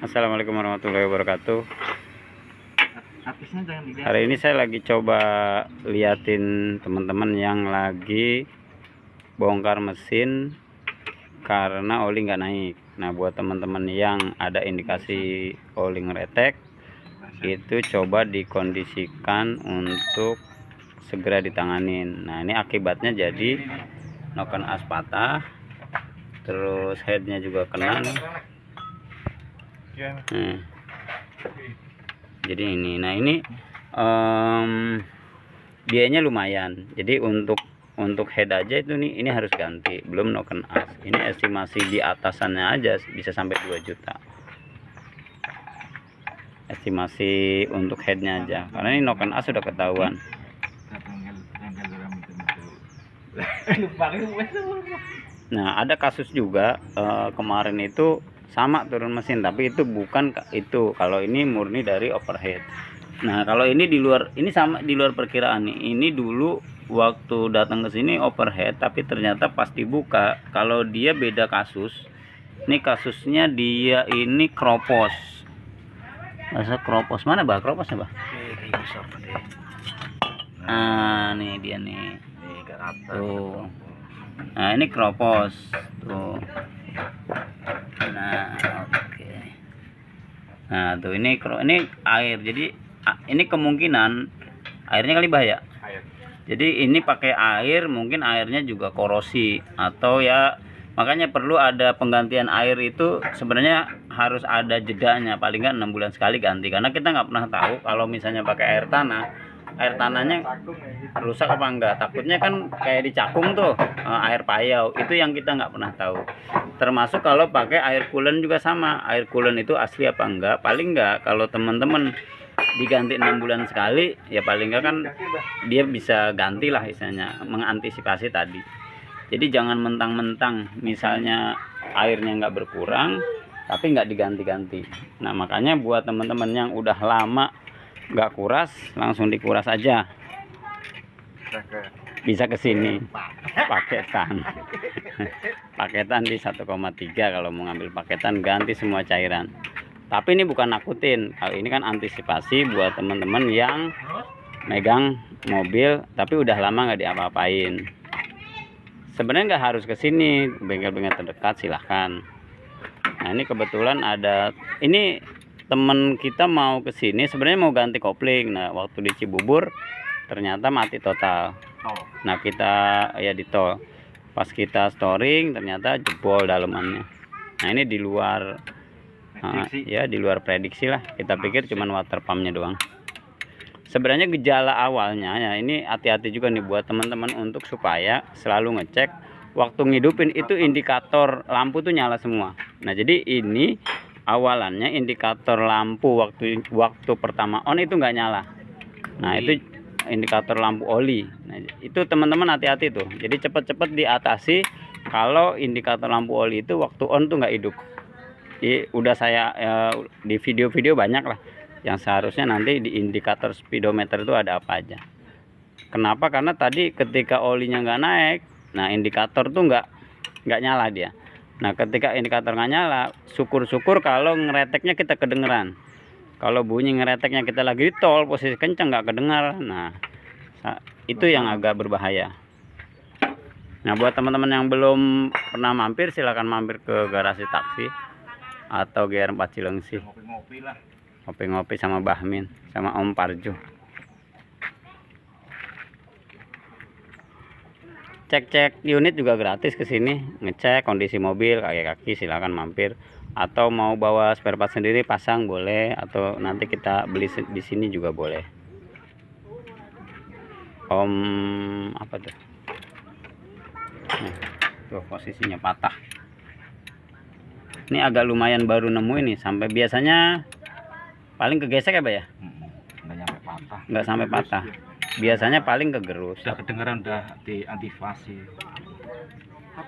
Assalamualaikum warahmatullahi wabarakatuh. Apisnya jangan dilihat. Hari ini saya lagi coba liatin teman-teman yang lagi bongkar mesin karena oli nggak naik. Nah, buat teman-teman yang ada indikasi oli ngeretek, itu coba dikondisikan untuk segera ditanganin. Nah, ini akibatnya jadi noken as patah, terus headnya juga kena. Jadi ini, nah ini biayanya lumayan. Jadi untuk head aja itu nih, ini harus ganti, belum noken as. Ini estimasi di atasannya aja bisa sampai 2 juta. Estimasi untuk headnya aja, karena ini noken as sudah ketahuan. Nah, ada kasus juga kemarin itu sama turun mesin, tapi itu bukan itu. Kalau ini murni dari overhead. Nah, kalau ini di luar, ini sama di luar perkiraan nih. Ini dulu waktu datang ke sini overhead, tapi ternyata pas dibuka kalau dia beda kasus. Ini kasusnya dia ini kropos. Masa kropos mana, Bah? Kroposnya, Bah? Ah, nih dia nih. Tuh. Nah, ini kropos. Tuh. Nah, oke. Nah, tuh ini air. Jadi ini kemungkinan airnya kali bahaya. Jadi ini pakai air, mungkin airnya juga korosi atau ya, makanya perlu ada penggantian air. Itu sebenarnya harus ada jedanya, paling nggak 6 bulan sekali ganti, karena kita nggak pernah tahu kalau misalnya pakai air tanahnya rusak apa enggak. Takutnya kan kayak di Cakung tuh, air payau, itu yang kita nggak pernah tahu. Termasuk kalau pakai air coolant juga sama, air coolant itu asli apa enggak. Paling enggak kalau teman-teman diganti 6 bulan sekali, ya paling enggak kan dia bisa ganti lah, istilahnya mengantisipasi tadi. Jadi jangan mentang-mentang misalnya airnya nggak berkurang tapi nggak diganti-ganti. Nah, makanya buat teman-teman yang udah lama nggak kuras, langsung dikuras aja. Bisa ke sini paketan di 1,3 kalau mau ngambil paketan ganti semua cairan. Tapi ini bukan nakutin, kali ini kan antisipasi buat teman-teman yang megang mobil tapi udah lama nggak diapa-apain. Sebenarnya nggak harus ke sini, bengkel-bengkel terdekat silahkan. Nah, ini kebetulan ada, ini temen kita mau ke sini sebenarnya mau ganti kopling. Nah, waktu di Cibubur ternyata mati total. Nah, kita ya di tol, pas kita storing ternyata jebol dalemannya. Nah, ini di luar ya di luar prediksi lah. Kita pikir cuman water pumpnya doang. Sebenarnya gejala awalnya ya, ini hati-hati juga nih buat teman-teman untuk supaya selalu ngecek waktu ngidupin itu indikator lampu tuh nyala semua. Nah, jadi ini awalannya indikator lampu waktu pertama on itu nggak nyala. Nah, itu indikator lampu oli. Nah, itu teman-teman hati-hati tuh. Jadi cepet-cepet diatasi kalau indikator lampu oli itu waktu on tuh nggak hidup. Jadi udah saya di video-video banyak lah yang seharusnya nanti di indikator speedometer itu ada apa aja. Kenapa? Karena tadi ketika olinya nggak naik, nah indikator tuh nggak nyala dia. Nah, ketika indikator nggak nyala, syukur-syukur kalau ngereteknya kita kedengeran. Kalau bunyi ngereteknya kita lagi di tol, posisi kencang nggak kedengar. Nah, itu yang agak berbahaya. Nah, buat teman-teman yang belum pernah mampir, silahkan mampir ke garasi taksi atau GR4 Cilengsi. Ngopi-ngopi sama Bahmin, sama Om Parjo. Cek-cek unit juga gratis ke sini, ngecek kondisi mobil, kaki-kaki silahkan mampir. Atau mau bawa spare part sendiri pasang boleh, atau nanti kita beli di sini juga boleh. Om apa tuh? Nah, tuh posisinya patah. Ini agak lumayan baru nemu ini, sampai biasanya paling kegesek ya, Pak ya? Nggak nyampe patah. Nggak sampai patah. Biasanya paling kegerus. Udah kedengeran, udah diantisipasi.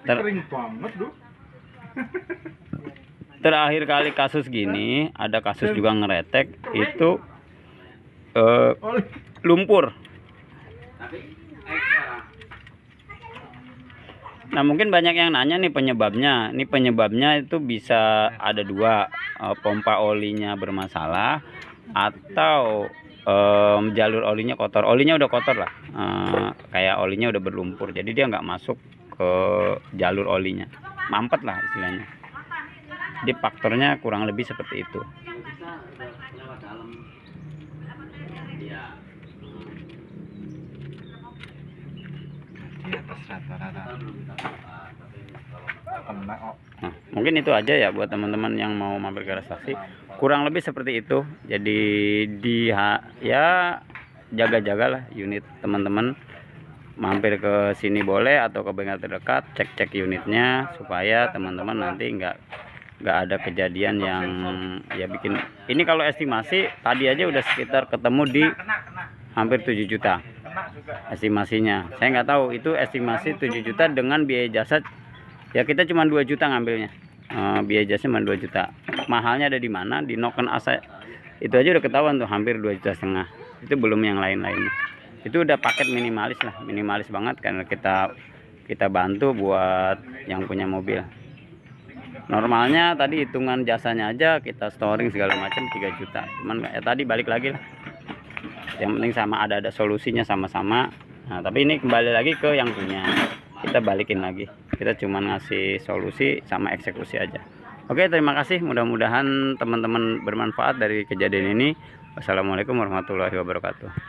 Kering banget, Duh. Terakhir kali kasus gini, ada kasus juga ngeretek itu lumpur. Nah, mungkin banyak yang nanya nih penyebabnya. Ini penyebabnya itu bisa ada dua. pompa olinya bermasalah atau jalur olinya kotor. Olinya udah kotor lah, kayak olinya udah berlumpur, jadi dia nggak masuk ke jalur olinya, mampet lah istilahnya. Jadi faktornya kurang lebih seperti itu. Di atas rata-rata. Kena kok. Nah, mungkin itu aja ya buat teman-teman yang mau mampir ke Restasi. Kurang lebih seperti itu. Jadi ya jaga-jagalah unit teman-teman. Mampir ke sini boleh atau ke bengkel terdekat, cek-cek unitnya supaya teman-teman nanti nggak ada kejadian yang ya bikin. Ini kalau estimasi tadi aja udah sekitar ketemu di hampir 7 juta estimasinya. Saya nggak tahu itu estimasi 7 juta dengan biaya jasa. Ya kita cuma 2 juta ngambilnya, biaya jasa cuma 2 juta. Mahalnya ada di mana? Di noken asa itu aja udah ketahuan tuh hampir 2,5 juta. Itu belum yang lain-lain. Itu udah paket minimalis lah, minimalis banget karena kita bantu buat yang punya mobil. Normalnya tadi hitungan jasanya aja kita storing segala macam 3 juta. Cuman ya tadi balik lagi lah. Yang penting sama ada solusinya sama-sama. Nah, tapi ini kembali lagi ke yang punya. Kita balikin lagi. Kita cuma ngasih solusi sama eksekusi aja. Oke, terima kasih. Mudah-mudahan teman-teman bermanfaat dari kejadian ini. Wassalamualaikum warahmatullahi wabarakatuh.